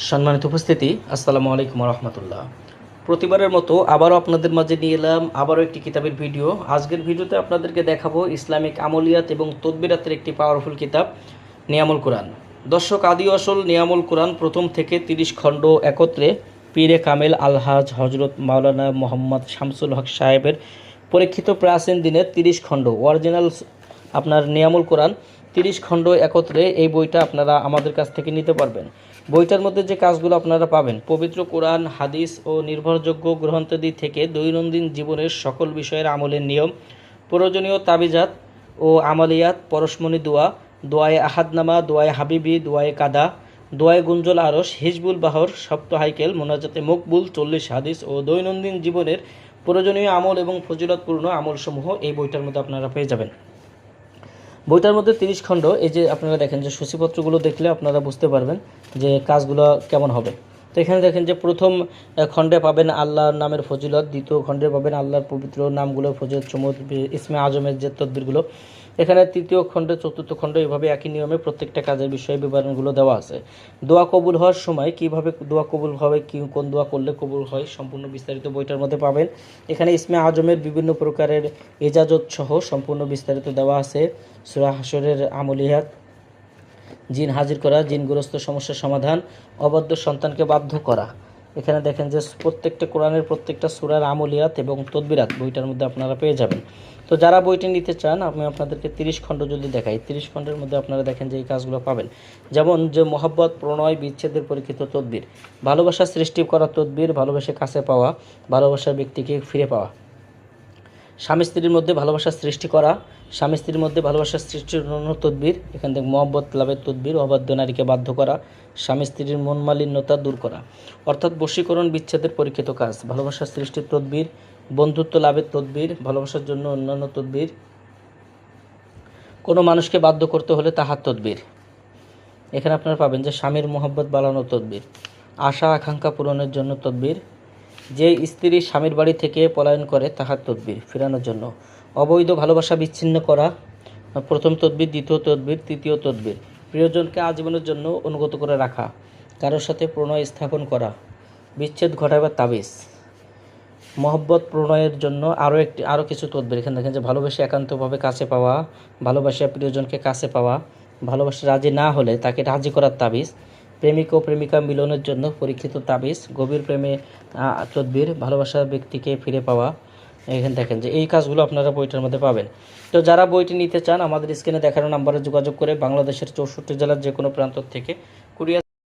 সম্মানিত উপস্থিতি, আসসালামু আলাইকুম রহমতুল্লাহ। প্রতিবারের মতো আবারও আপনাদের মাঝে নিয়ে এলাম আবারও একটি কিতাবের ভিডিও। আজকের ভিডিওতে আপনাদেরকে দেখাবো ইসলামিক আমলিয়াত এবং তদবিরাতের একটি পাওয়ারফুল কিতাব, নিয়ামুল কোরআন। দর্শক, আদি আসল নিয়ামুল কোরআন প্রথম থেকে 30 খণ্ড একত্রে পীরে কামেল আলহাজ হজরত মাওলানা মোহাম্মদ শামসুল হক সাহেবের পরীক্ষিত প্রাচীন দিনের 30 খণ্ড অরিজিনাল আপনার নিয়ামুল কোরআন 30 খণ্ড একত্রে এই বইটা আপনারা আমাদের কাছ থেকে নিতে পারবেন। বইটার মধ্যে যে কাজগুলো আপনারা পাবেন, পবিত্র কোরআন, হাদিস ও নির্ভরযোগ্য গ্রন্থাদি থেকে দৈনন্দিন জীবনের সকল বিষয়ের আমলের নিয়ম, প্রয়োজনীয় তাবিজাত ও আমালিয়াত, পরশমণি দোয়া, দোয়ায়ে আহাদনামা, দোয়ায়ে হাবিবি, দোয়ায়ে কাদা, দোয়ায়ে গুঞ্জল আরশ, হিজবুল বাহর, সপ্ত হাইকেল, মোনাজাতে মকবুল, 40 হাদিস ও দৈনন্দিন জীবনের প্রয়োজনীয় আমল এবং ফজিলতপূর্ণ আমলসমূহ এই বইটার মধ্যে আপনারা পেয়ে যাবেন। বইটার মধ্যে 30 খণ্ড। এই যে আপনারা দেখেন যে সূচিপত্রগুলো দেখলে আপনারা বুঝতে পারবেন যে কাজগুলো কেমন হবে। তো এখানে দেখেন যে প্রথম খণ্ডে পাবেন আল্লাহর নামের ফজিলত, দ্বিতীয় খণ্ডে পাবেন আল্লাহর পবিত্র নামগুলোর ফজিলত সমূহ, ইসমে আজমের যে তদবিরগুলো। এখানে তৃতীয় খণ্ডে, চতুর্থ খণ্ড এভাবে একই নিয়মে প্রত্যেকটা কাজের বিষয়ে বিবরণগুলো দেওয়া আছে। দোয়া কবুল হওয়ার সময় কিভাবে দোয়া কবুল হবে, কোন দোয়া করলে কবুল হয়, সম্পূর্ণ বিস্তারিত বইটার মধ্যে পাবেন। এখানে ইসমে আজমের বিভিন্ন প্রকারের এজাজত সহ সম্পূর্ণ বিস্তারিত দেওয়া আছে। সূরা হাশরের আমলিয়াত, জিন হাজির করা, জিনগ্রস্ত সমস্যার সমাধান, অবাধ্য সন্তানকে বাধ্য করা। এখানে দেখেন যে প্রত্যেকটা কোরআনের প্রত্যেকটা সূরার আমলিয়াত এবং তদবিরাত বইটার মধ্যে আপনারা পেয়ে যাবেন। তো যারা বইটি নিতে চান, আমি আপনাদেরকে 30 খণ্ড যদি দেখাই, 30 খণ্ডের মধ্যে আপনারা দেখেন যে এই কাজগুলো পাবেন। যেমন যে মহব্বত, প্রণয়, বিচ্ছেদের পরীক্ষিত তদবির, ভালোবাসা সৃষ্টি করা তদবির, ভালোবাসা কাছে পাওয়া, ভালোবাসার ব্যক্তিকে ফিরে পাওয়া, স্বামী স্ত্রীর মধ্যে ভালোবাসা সৃষ্টি করা, স্বামী স্ত্রীর মধ্যে ভালোবাসা সৃষ্টির অন্য তদবির। এখান থেকে মহব্বত লাভের তদবির, অবাধ্য নারীকে বাধ্য করা, স্বামী স্ত্রীর মন মালিন্যতা দূর করা, অর্থাৎ বশীকরণ বিচ্ছেদের পরীক্ষিত কাজ, ভালোবাসা সৃষ্টির তদবির, বন্ধুত্ব লাভের তদবির, ভালোবাসার জন্য অন্যান্য তদবির, কোনো মানুষকে বাধ্য করতে হলে তাহার তদবির। এখানে আপনারা পাবেন যে স্বামীর মহব্বত বাড়ানোর তদবির, আশা আকাঙ্ক্ষা পূরণের জন্য তদবির, যে স্ত্রী স্বামীর বাড়ি থেকে পলায়ন করে তাহার তদবির ফেরানোর জন্য, অবৈধ ভালোবাসা বিচ্ছিন্ন করা প্রথম তদবির, দ্বিতীয় তদবির, তৃতীয় তদবির, প্রিয়জনকে আজীবনের জন্য অনুগত করে রাখা, কারোর সাথে প্রণয় স্থাপন করা, বিচ্ছেদ ঘটাবার তাবিজ, মহব্বত প্রণয়ের জন্য আরও কিছু তদবির। এখানে দেখেন যে ভালোবাসা একান্তভাবে কাছে পাওয়া, ভালোবাসা প্রিয়জনকে কাছে পাওয়া, ভালোবাসা রাজি না হলে তাকে রাজি করার তাবিজ, প্রেমিক ও প্রেমিকা মিলনের জন্য পরীক্ষিত তাবিজ, গভীর প্রেমে তদবির, ভালোবাসার ব্যক্তিকে ফিরে পাওয়া। এখানে দেখেন যে এই কাজগুলো আপনারা বইটার মধ্যে পাবেন। তো যারা বইটি নিতে চান, আমাদের স্ক্রিনে দেখানো নাম্বারে যোগাযোগ করে বাংলাদেশের 64 জেলার যে কোনো প্রান্ত থেকে